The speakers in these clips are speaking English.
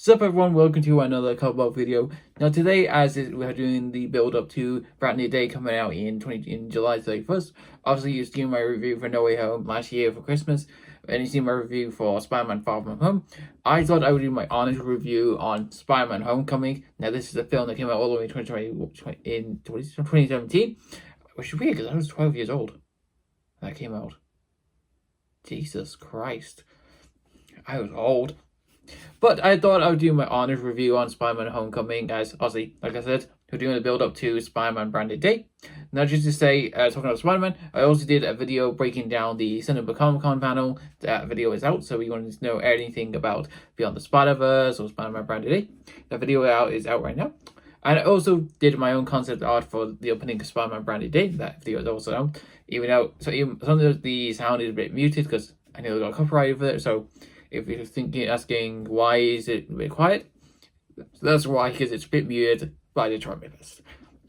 Sup everyone, welcome to another Cobalt video. Now today, we're doing the build up to Brand New Day coming out in July 31st. Obviously, you've seen my review for No Way Home last year for Christmas, and you've seen my review for Spider-Man Far From Home. I thought I would do my honest review on Spider-Man Homecoming. Now this is a film that came out all the way in 2017, which is weird because I was 12 years old when that came out. Jesus Christ. I was old. But I thought I would do my honest review on Spider-Man Homecoming, as obviously, like I said, we're doing a build up to Spider-Man Brand New Day. Now, just to say, talking about Spider-Man, I also did a video breaking down the Cinema Comic Con panel. That video is out, so if you wanted to know anything about Beyond the Spider-Verse or Spider-Man Brand New Day, that video is out right now. And I also did my own concept art for the opening of Spider-Man Brand New Day. That video is also out. Even some of the sound is a bit muted because I nearly got copyrighted for it, so if you're asking why is it a bit quiet, that's why, because it's a bit muted, but I did try my best.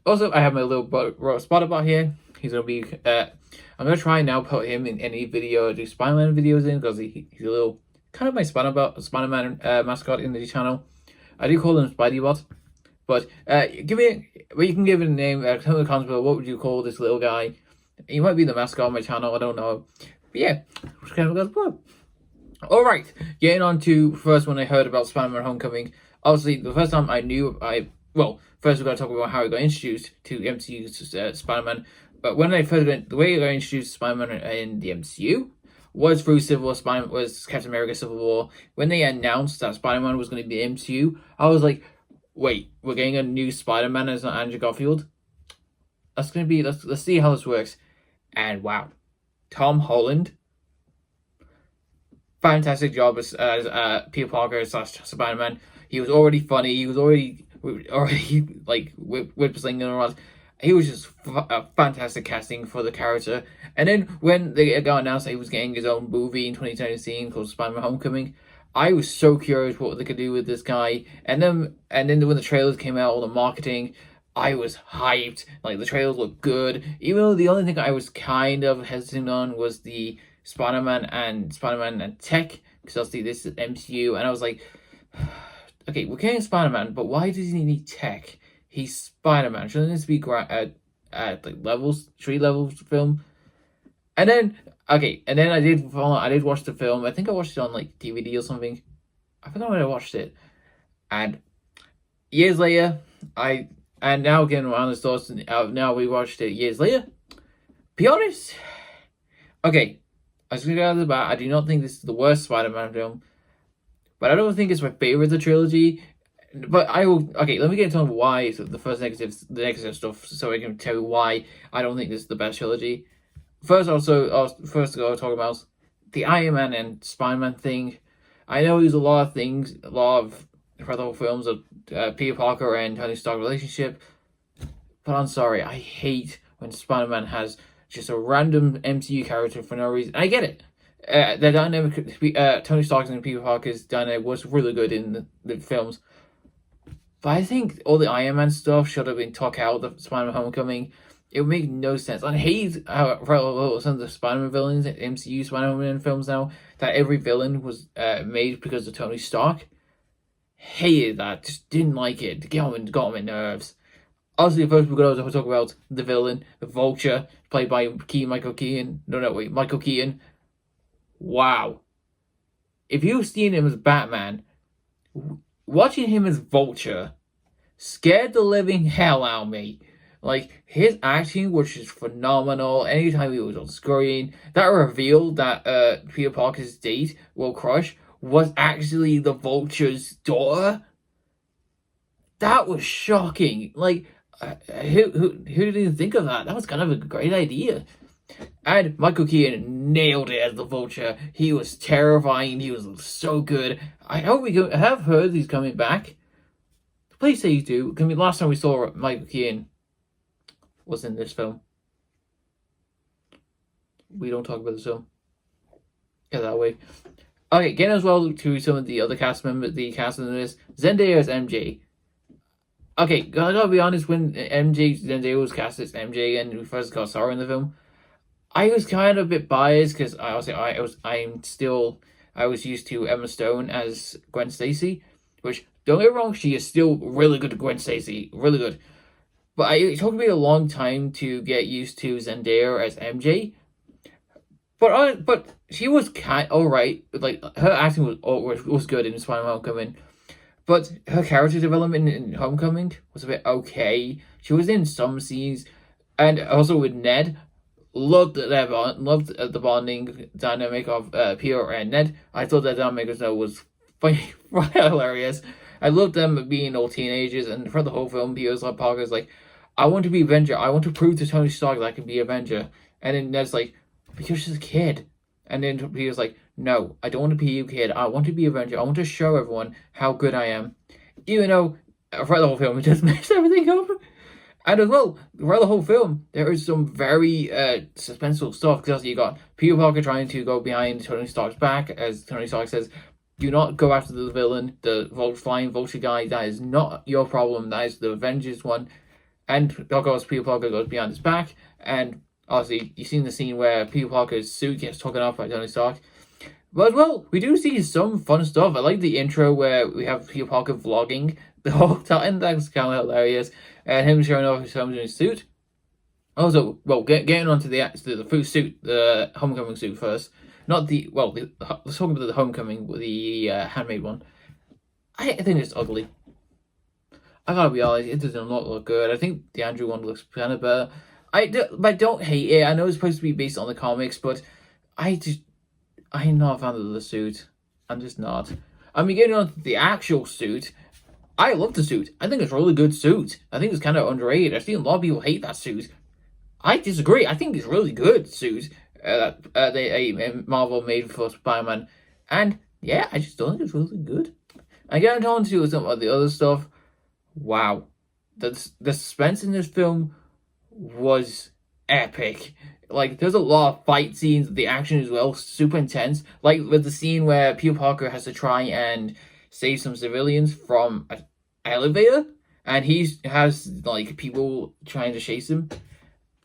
Also, I have my little Spotify here. He's gonna be I'm gonna try now put him in any video I do Spider-Man videos in, because he's a little kind of my Spider-Man mascot in the channel. I do call him Spidey-Bot, but you can give it a name. Tell me in the comments below, what would you call this little guy? He might be the mascot of my channel, I don't know. But yeah, just kind of go. Alright, getting on to first when I heard about Spider-Man Homecoming. Obviously, the first time I knew, first we're going to talk about how I got introduced to MCU Spider-Man. But when I first the way I got introduced to Spider-Man in the MCU was through Captain America Civil War. When they announced that Spider-Man was going to be MCU, I was like, wait, we're getting a new Spider-Man as Andrew Garfield? Let's see how this works. And wow, Tom Holland, fantastic job as Peter Parker / Spider-Man. He was already funny. He was already like whip slinging around. He was just a fantastic casting for the character. And then when they got announced that he was getting his own movie in 2017 called Spider-Man Homecoming, I was so curious what they could do with this guy. And then when the trailers came out, all the marketing, I was hyped. Like, the trailers looked good. Even though the only thing I was kind of hesitant on was the Spider-Man and tech, because obviously this is MCU, and I was like, okay, we're getting Spider-Man, but why does he need tech? He's Spider-Man. Shouldn't this be at like street levels film? And then I did watch the film. I think I watched it on like DVD or something. I forgot when I watched it. And years later, now again around the thoughts. Now we watched it years later. Be honest. Okay, I was going to go out of the bat. I do not think this is the worst Spider-Man film, but I don't think it's my favorite of the trilogy. But I will. Okay, let me get into why. So the negative stuff, so I can tell you why I don't think this is the best trilogy. First, I'll talk about the Iron Man and Spider-Man thing. I know there's a lot of things, a lot of incredible films of Peter Parker and Tony Stark relationship, but I'm sorry, I hate when Spider-Man has just a random MCU character for no reason. I get it. The dynamic, Tony Stark's and Peter Parker's dynamic was really good in the films. But I think all the Iron Man stuff should have been took out of Spider-Man Homecoming. It would make no sense. I hate how some of the Spider-Man villains in MCU Spider-Man films now, that every villain was made because of Tony Stark. Hated that. Just didn't like it. Got on my nerves. Obviously, first we're going to talk about the villain, the Vulture, played by Michael Keaton. Michael Keaton. Wow. If you've seen him as Batman, watching him as Vulture scared the living hell out of me. Like, his acting was just phenomenal. Anytime he was on screen, that reveal that Peter Parker's date, Will Crush, was actually the Vulture's daughter. That was shocking. Like, who didn't think of that? That was kind of a great idea. And Michael Keaton nailed it as the Vulture. He was terrifying. He was so good. I hope I have heard he's coming back. Please say you do. I mean, last time we saw Michael Keaton was in this film. We don't talk about this film. Get that way. Okay, getting as well to some of the other cast members, the cast in this. Zendaya as MJ. Okay, I gotta be honest, when Zendaya was cast as MJ and we first saw her in the film, I was kind of a bit biased because I was used to Emma Stone as Gwen Stacy, which, don't get me wrong, she is still really good at Gwen Stacy, really good. But it took me a long time to get used to Zendaya as MJ. But she was alright. Like, her acting was good in Spider-Man Homecoming. But her character development in Homecoming was a bit okay. She was in some scenes, and also with Ned, loved the bonding dynamic of Peter and Ned. I thought that dynamic was funny, hilarious. I loved them being all teenagers, and for the whole film, Peter's like, Parker's like, I want to be Avenger. I want to prove to Tony Stark that I can be Avenger. And then Ned's like, but you're just a kid. And then Peter's like, no, I don't want to be you, kid. I want to be Avenger. I want to show everyone how good I am. Even though, for the whole film, it just messed everything up. And as well, for the whole film, there is some very suspenseful stuff. Because you got Peter Parker trying to go behind Tony Stark's back, as Tony Stark says, do not go after the villain, the flying vulture guy. That is not your problem. That is the Avengers one. And of course, Peter Parker goes behind his back. And obviously, you've seen the scene where Peter Parker's suit gets taken off by Tony Stark. But as well, we do see some fun stuff. I like the intro where we have Peter Parker vlogging the whole time. That's kind of hilarious. And him showing off his suit. Also, well, getting onto the full suit, the Homecoming suit first. Not let's talk about the Homecoming, the handmade one. I think it's ugly. I gotta be honest, it does not look good. I think the Andrew one looks kind of better. I don't hate it. I know it's supposed to be based on the comics, but I'm not a fan of the suit. I'm just not. I mean, getting on to the actual suit, I love the suit. I think it's a really good suit. I think it's kind of underrated. I've seen a lot of people hate that suit. I disagree. I think it's a really good suit that Marvel made for Spider-Man. And yeah, I just don't think it's really good. And getting on to some of the other stuff, wow. The suspense in this film was epic. Like, there's a lot of fight scenes, the action as well, super intense. Like, with the scene where Peter Parker has to try and save some civilians from an elevator, and he has, like, people trying to chase him.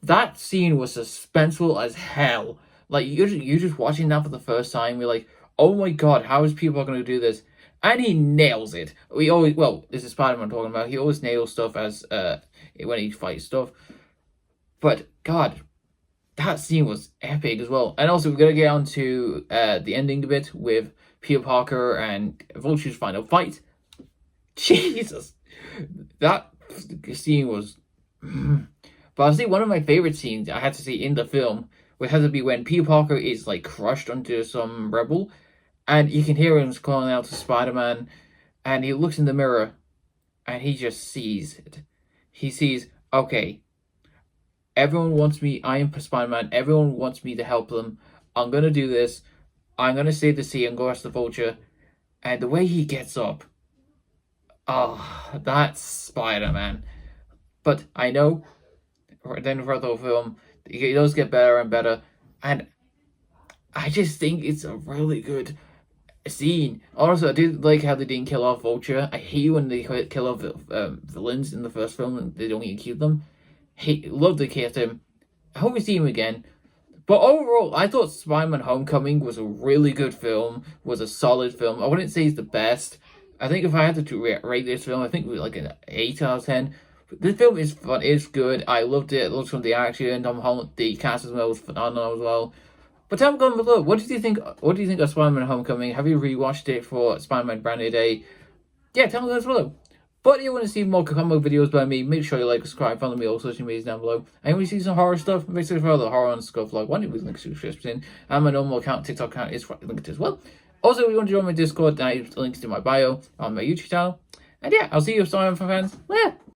That scene was suspenseful as hell. Like, you're just watching that for the first time, you're like, oh my god, how is Peter Parker going to do this? And he nails it. This is Spider-Man talking about, he always nails stuff as, when he fights stuff. But, god, that scene was epic as well. And also, we're going to get on to the ending a bit with Peter Parker and Vulture's final fight. Jesus! That scene was... But I see one of my favorite scenes I had to see in the film would have to be when Peter Parker is, like, crushed onto some rebel. And you can hear him calling out to Spider-Man. And he looks in the mirror. And he just sees it. He sees, okay, everyone wants me. I am Spider-Man. Everyone wants me to help them. I'm going to do this. I'm going to save the sea and go after the Vulture. And the way he gets up. Oh, that's Spider-Man. But I know, then for the film, it does get better and better. And I just think it's a really good scene. Also, I did like how they didn't kill off Vulture. I hate when they kill off villains in the first film and they don't even keep them. Love they kept him. I hope we see him again. But overall, I thought Spider-Man Homecoming was a really good film, was a solid film. I wouldn't say it's the best. I think if I had to rate this film, I think it would be like an 8 out of 10. But this film is fun, it's good. I loved it. I loved some of the action. Tom Holland, the cast as well was phenomenal as well. But tell me down below, what do you think of Spider-Man Homecoming? Have you rewatched it for Spider-Man Brand New Day? Yeah, tell me down below. But if you want to see more comic videos by me, make sure you like, subscribe, follow me on all social media down below. And when you see some horror stuff, make sure to follow the horror and stuff like one of these links to the description. And my normal account, TikTok account is linked as well. Also, if you want to join my Discord, that is linked to my bio on my YouTube channel. And yeah, I'll see you, Spider-Man fans. Yeah.